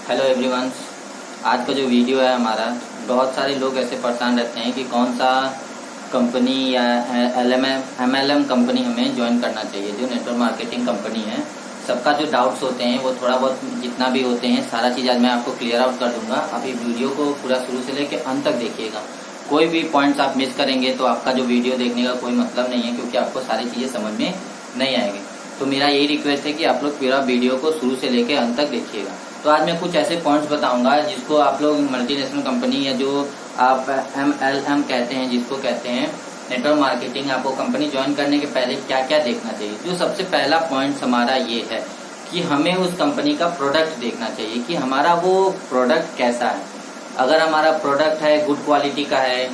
Hello everyone. आज का जो वीडियो है हमारा, बहुत सारे लोग ऐसे परेशान रहते हैं कि कौन सा कंपनी या MLM कंपनी हमें ज्वाइन करना चाहिए, जो नेटवर्क मार्केटिंग कंपनी है। सबका जो डाउट्स होते हैं वो थोड़ा बहुत जितना भी होते हैं सारा चीज़ आज मैं आपको क्लियर आउट कर दूंगा। अभी वीडियो को पूरा शुरू से लेकर अंत तक देखिएगा। कोई भी पॉइंट्स आप मिस करेंगे तो आपका जो वीडियो देखने का कोई मतलब नहीं है, क्योंकि आपको सारी चीज़ें समझ में नहीं आएंगी। तो मेरा यही रिक्वेस्ट है कि आप लोग पूरा वीडियो को शुरू से लेकर अंत तक देखिएगा। तो आज मैं कुछ ऐसे पॉइंट्स बताऊंगा जिसको आप लोग मल्टीनेशनल कंपनी या जो आप MLM कहते हैं, जिसको कहते हैं नेटवर्क मार्केटिंग, आपको कंपनी ज्वाइन करने के पहले क्या क्या देखना चाहिए। जो सबसे पहला पॉइंट हमारा ये है कि हमें उस कंपनी का प्रोडक्ट देखना चाहिए कि हमारा वो प्रोडक्ट कैसा है। अगर हमारा प्रोडक्ट है गुड क्वालिटी का है,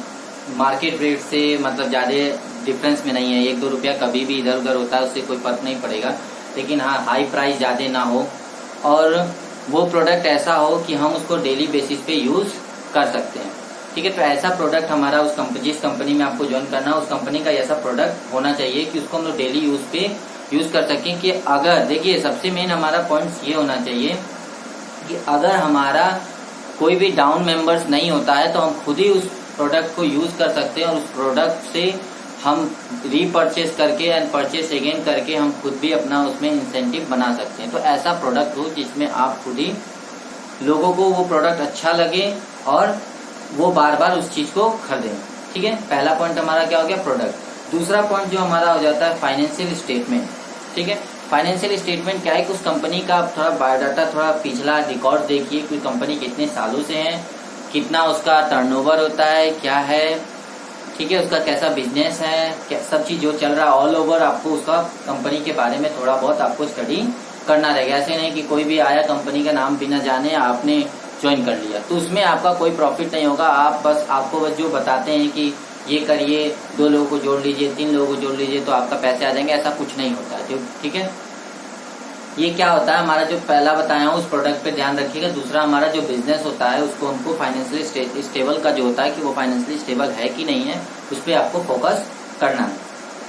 मार्केट रेट से मतलब ज़्यादा डिफरेंस में नहीं है, 1-2 रुपया कभी भी इधर उधर होता है, उससे कोई फर्क नहीं पड़ेगा, लेकिन हाँ हाई प्राइस ज़्यादा ना हो, और वो प्रोडक्ट ऐसा हो कि हम उसको डेली बेसिस पे यूज़ कर सकते हैं। ठीक है, तो ऐसा प्रोडक्ट हमारा उस जिस कंपनी में आपको ज्वाइन करना है उस कंपनी का ऐसा प्रोडक्ट होना चाहिए कि उसको हम लोग डेली यूज पे यूज कर सकें। कि अगर देखिए सबसे मेन हमारा पॉइंट ये होना चाहिए कि अगर हमारा कोई भी डाउन मेंबर्स नहीं होता है तो हम खुद ही उस प्रोडक्ट को यूज कर सकते हैं, और उस प्रोडक्ट से हम रीपरचेस करके एंड परचेस अगेन करके हम खुद भी अपना उसमें इंसेंटिव बना सकते हैं। तो ऐसा प्रोडक्ट हो जिसमें आप खुद ही लोगों को वो प्रोडक्ट अच्छा लगे और वो बार बार उस चीज को खरीदें। ठीक है, पहला पॉइंट हमारा क्या हो गया, प्रोडक्ट। दूसरा पॉइंट जो हमारा हो जाता है फाइनेंशियल स्टेटमेंट। ठीक है, फाइनेंशियल स्टेटमेंट क्या है कि उस कंपनी का आप थोड़ा बायोडाटा, थोड़ा पिछला रिकॉर्ड देखिए कि कंपनी कितने सालों से है, कितना उसका टर्नओवर होता है, क्या है, ठीक है, उसका कैसा बिजनेस है, सब चीज जो चल रहा है ऑल ओवर आपको उसका कंपनी के बारे में थोड़ा बहुत आपको स्टडी करना रहेगा। ऐसे नहीं कि कोई भी आया कंपनी का नाम बिना जाने आपने ज्वाइन कर लिया, तो उसमें आपका कोई प्रॉफिट नहीं होगा। आपको बस जो बताते हैं कि ये करिए, 2 लोगों को जोड़ लीजिए, 3 लोगों को जोड़ लीजिए तो आपका पैसे आ जाएंगे, ऐसा कुछ नहीं होता है। ठीक है, ये क्या होता है, हमारा जो पहला बताया हूँ उस प्रोडक्ट पे ध्यान रखिएगा। दूसरा हमारा जो बिजनेस होता है उसको हमको फाइनेंशियली स्टेबल का जो होता है कि वो फाइनेंशियली स्टेबल है कि नहीं है, उस पर आपको फोकस करना है।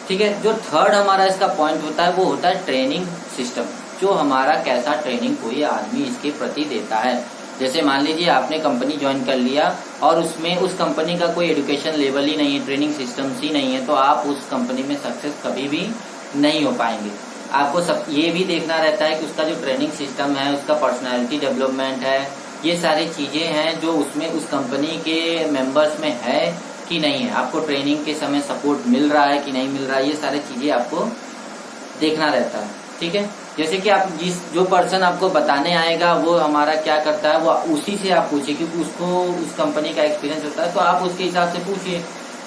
ठीक है, जो थर्ड हमारा इसका पॉइंट होता है वो होता है ट्रेनिंग सिस्टम। जो हमारा कैसा ट्रेनिंग कोई आदमी इसके प्रति देता है। जैसे मान लीजिए आपने कंपनी ज्वाइन कर लिया और उसमें उस कंपनी का कोई एजुकेशन लेवल ही नहीं है, ट्रेनिंग सिस्टम्स ही नहीं है, तो आप उस कंपनी में सक्सेस कभी भी नहीं हो पाएंगे। आपको सब ये भी देखना रहता है कि उसका जो ट्रेनिंग सिस्टम है, उसका पर्सनालिटी डेवलपमेंट है, ये सारी चीजें हैं जो उसमें उस कंपनी के मेंबर्स में है कि नहीं है, आपको ट्रेनिंग के समय सपोर्ट मिल रहा है कि नहीं मिल रहा है, ये सारी चीजें आपको देखना रहता है। ठीक है, जैसे कि आप जो पर्सन आपको बताने आएगा वो हमारा क्या करता है, वो उसी से आप पूछिए, क्योंकि उसको उस कंपनी का एक्सपीरियंस होता है, तो आप उसके हिसाब से पूछिए।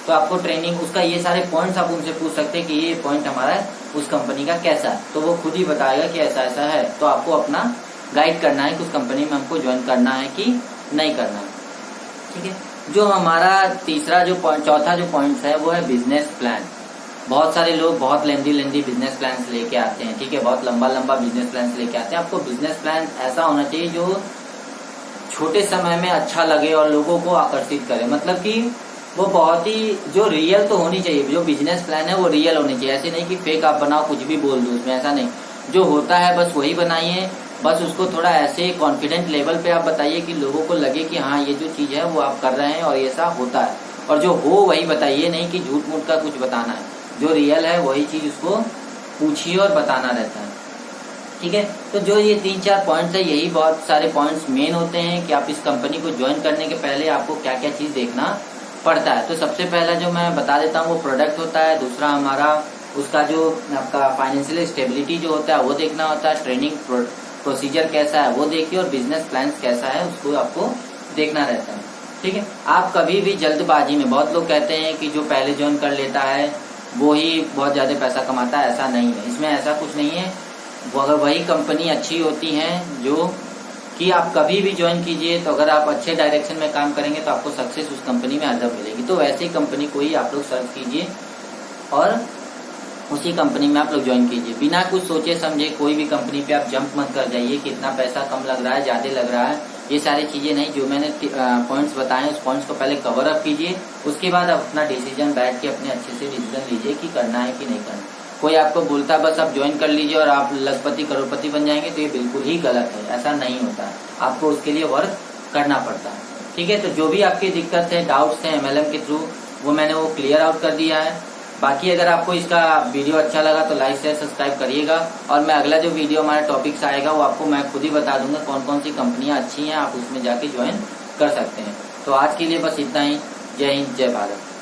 तो आपको ट्रेनिंग उसका ये सारे पॉइंट्स आप उनसे पूछ सकते हैं कि ये पॉइंट हमारा उस कंपनी का कैसा है, तो वो खुद ही बताएगा कि ऐसा ऐसा है। तो आपको अपना गाइड करना है कि उस कंपनी में हमको ज्वाइन करना है कि नहीं करना है। ठीक है, जो हमारा चौथा जो पॉइंट है वो है बिजनेस प्लान। बहुत सारे लोग बहुत लेंदी बिजनेस प्लान लेके आते हैं। ठीक है, बहुत लंबा बिजनेस प्लान लेके आते हैं। आपको बिजनेस प्लान ऐसा होना चाहिए जो छोटे समय में अच्छा लगे और लोगों को आकर्षित करे। मतलब कि वो बहुत ही जो रियल तो होनी चाहिए, जो बिजनेस प्लान है वो रियल होनी चाहिए। ऐसे नहीं कि फेक आप बनाओ, कुछ भी बोल दो उसमें, ऐसा नहीं। जो होता है बस वही बनाइए। बस उसको थोड़ा ऐसे कॉन्फिडेंट लेवल पे आप बताइए कि लोगों को लगे कि हाँ ये जो चीज है वो आप कर रहे हैं और ऐसा होता है। और जो हो वही बताइए, नहीं कि झूठ मूठ का कुछ बताना है। जो रियल है वही चीज उसको पूछिए और बताना रहता है। ठीक है, तो जो ये 3-4 पॉइंट्स है, यही बहुत सारे पॉइंट्स मेन होते हैं कि आप इस कंपनी को ज्वाइन करने के पहले आपको क्या क्या चीज देखना पड़ता है। तो सबसे पहला जो मैं बता देता हूँ वो प्रोडक्ट होता है। दूसरा हमारा उसका जो आपका फाइनेंशियल स्टेबिलिटी जो होता है वो देखना होता है। ट्रेनिंग प्रोसीजर कैसा है वो देखिए, और बिजनेस प्लान कैसा है उसको आपको देखना रहता है। ठीक है, आप कभी भी जल्दबाजी में, बहुत लोग कहते हैं कि जो पहले ज्वाइन कर लेता है वो ही बहुत ज्यादा पैसा कमाता है, ऐसा नहीं है। इसमें ऐसा कुछ नहीं है। अगर वही कंपनी अच्छी होती है जो कि आप कभी भी ज्वाइन कीजिए, तो अगर आप अच्छे डायरेक्शन में काम करेंगे तो आपको सक्सेस उस कंपनी में हरदम मिलेगी। तो वैसी कंपनी को ही आप लोग सर्च कीजिए और उसी कंपनी में आप लोग ज्वाइन कीजिए। बिना कुछ सोचे समझे कोई भी कंपनी पे आप जंप मत कर जाइए कि इतना पैसा कम लग रहा है, ज्यादा लग रहा है, ये सारी चीजें नहीं। जो मैंने पॉइंट्स बताए उस पॉइंट्स को पहले कवर अप कीजिए, उसके बाद आप अपना डिसीजन बैठ के अपने अच्छे से डिसीजन लीजिए कि करना है कि नहीं करना। कोई आपको बोलता बस आप ज्वाइन कर लीजिए और आप लखपति करोड़पति बन जाएंगे, तो ये बिल्कुल ही गलत है। ऐसा नहीं होता है, आपको उसके लिए वर्क करना पड़ता है। ठीक है, तो जो भी आपकी दिक्कत है, डाउट्स हैं MLM के थ्रू, वो मैंने वो क्लियर आउट कर दिया है। बाकी अगर आपको इसका वीडियो अच्छा लगा तो लाइक शेयर सब्सक्राइब करिएगा, और मैं अगला जो वीडियो हमारा टॉपिक्स आएगा वो आपको मैं खुद ही बता दूंगा कौन कौन सी कंपनियां अच्छी हैं, आप उसमें जाके ज्वाइन कर सकते हैं। तो आज के लिए बस इतना ही। जय हिंद, जय भारत।